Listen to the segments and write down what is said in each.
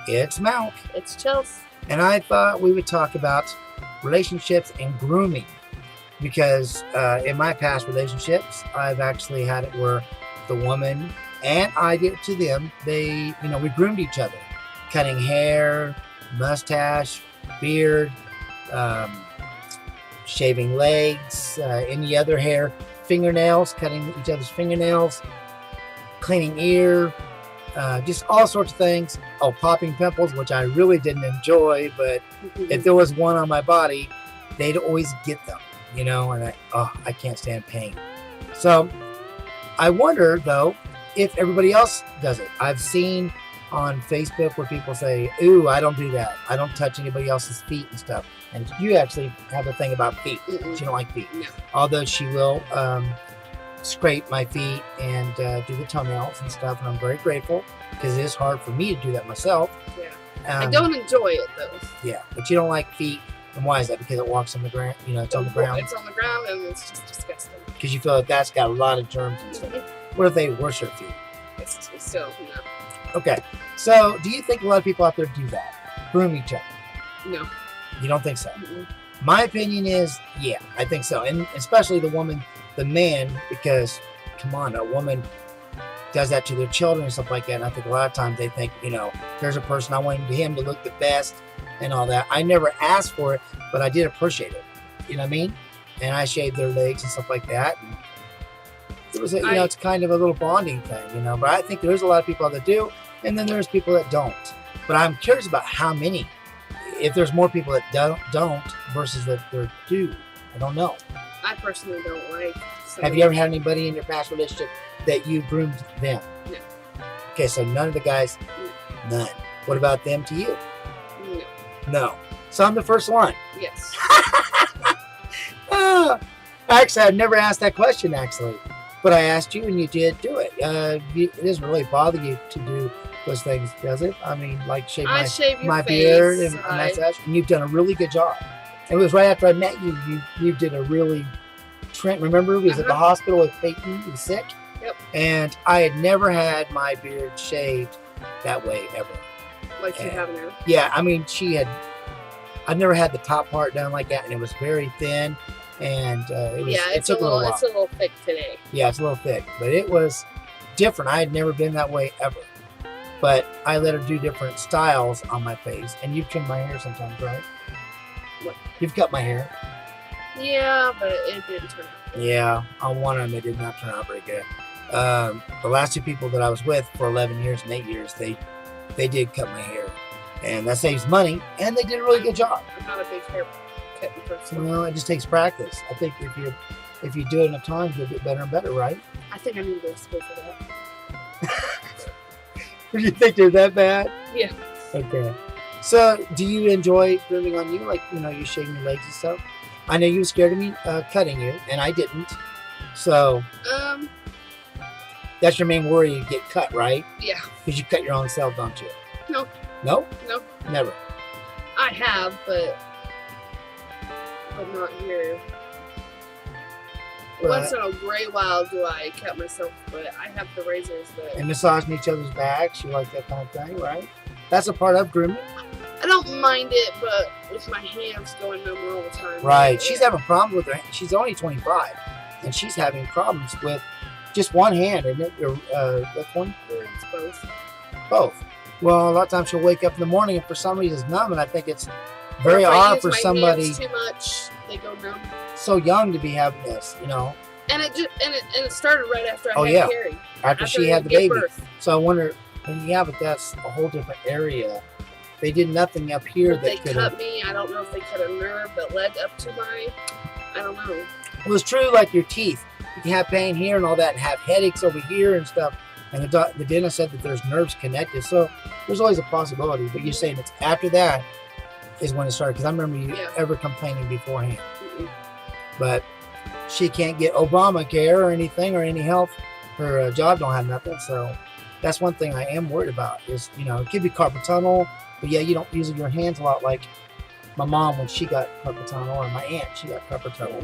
It's Malk. It's Chels. And I thought we would talk about relationships and grooming. Because in my past relationships, I've actually had it where the woman and I did it to them. We groomed each other. Cutting hair, mustache, beard, shaving legs, any other hair, fingernails, cutting each other's fingernails, cleaning ear, just all sorts of things. Oh, popping pimples, which I really didn't enjoy, but if there was one on my body, they'd always get them, and I can't stand pain. So I wonder, though, if everybody else does it. I've seen on Facebook where people say, ooh, I don't do that. I don't touch anybody else's feet and stuff. And you actually have a thing about feet. She don't like feet. No. Although she will scrape my feet and do the toenails and stuff. And I'm very grateful because it is hard for me to do that myself. Yeah. I don't enjoy it, though. Yeah, but you don't like feet. And why is that? Because it walks on the ground, it's on the ground? It's on the ground and it's just disgusting. Because you feel like that's got a lot of germs and stuff. What if they wash their feet? It's still, no. Okay, so do you think a lot of people out there do that? Groom each other? No. You don't think so? Mm-mm. My opinion is, yeah, I think so. And especially the man, because, come on, a woman does that to their children and stuff like that. And I think a lot of times they think, there's a person, I want him to look the best and all that. I never asked for it, but I did appreciate it. You know what I mean? And I shaved their legs and stuff like that. And it was, it's kind of a little bonding thing, But I think there's a lot of people that do, and then there's people that don't. But I'm curious about how many. If there's more people that don't versus that there do. I don't know. I personally don't like. Have you ever had anybody in your past relationship that you groomed them? No. Okay, so none of the guys? No. None. What about them to you? No. No. So I'm the first one. Yes. Actually, I've never asked that question, actually. But I asked you, and you did do it. It doesn't really bother you to do those things, does it? I mean, like shave my beard and mustache. And you've done a really good job. It was right after I met you. You did a really... Trent, remember? He was at the hospital with Peyton. He was sick. Yep. And I had never had my beard shaved that way, ever. Like you have now? Yeah, I mean, I've never had the top part done like that, and it was very thin. And it took a little while. It's a little thick today. Yeah, it's a little thick, but it was different. I had never been that way ever. But I let her do different styles on my face. And you've trimmed my hair sometimes, right? What? You've cut my hair. Yeah, but it didn't turn out good. Yeah, on one of them, it did not turn out very good. The last two people that I was with for 11 years and 8 years, they did cut my hair. And that saves money, and they did a really good job. I'm not a big hair cutting person. Well, it just takes practice. I think if you do it enough times, you'll get better and better, right? I think I need to go to school for that. Do you think they're that bad? Yeah. Okay. So, do you enjoy grooming on you? Like, you shaving your legs and stuff? I know you were scared of me cutting you, and I didn't. So, that's your main worry, you get cut, right? Yeah. Because you cut your own self, don't you? No. No? No. Never. I have, but not here. Once in a great while do I cut myself, but I have the razors that... And massaging each other's backs, you like that kind of thing, right? That's a part of grooming. I don't mind it, but with my hands going numb all the time. Right. She's having problems with her. She's only 25, and she's having problems with just one hand, isn't it? Which one? It's both. Both. Well, a lot of times she'll wake up in the morning and for some reason it's numb, and I think it's very odd for somebody hands too much, they go numb. So young to be having this, And it started right after I had Carrie. After she had the baby. Birth. So I wonder, but that's a whole different area. They did nothing up here that could. They cut me. I don't know if they cut a nerve that led up to my. I don't know. It was true, like your teeth. You can have pain here and all that, and have headaches over here and stuff. And the dentist said that there's nerves connected, so there's always a possibility. But you're saying it's after that is when it started, because I remember you ever complaining beforehand. But she can't get Obamacare or anything or any health. Her job don't have nothing, so that's one thing I am worried about. Is it could be carpal tunnel, but yeah, you don't use your hands a lot like my mom when she got carpal tunnel, or my aunt she got carpal tunnel.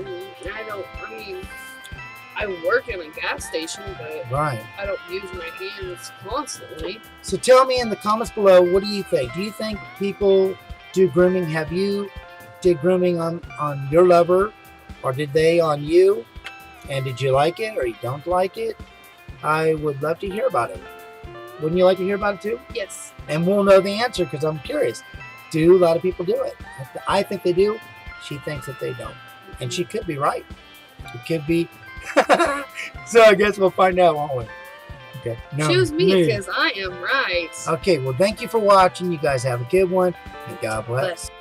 I work in a gas station, but Right. I don't use my hands constantly. So tell me in the comments below, what do you think? Do you think people do grooming? Have you did grooming on your lover, or did they on you? And did you like it or you don't like it? I would love to hear about it. Wouldn't you like to hear about it too? Yes. And we'll know the answer because I'm curious. Do a lot of people do it? I think they do. She thinks that they don't. And she could be right. It could be. So I guess we'll find out, won't we? Okay. No, Choose me because I am right. Okay, well, thank you for watching. You guys have a good one. And God bless. Bless.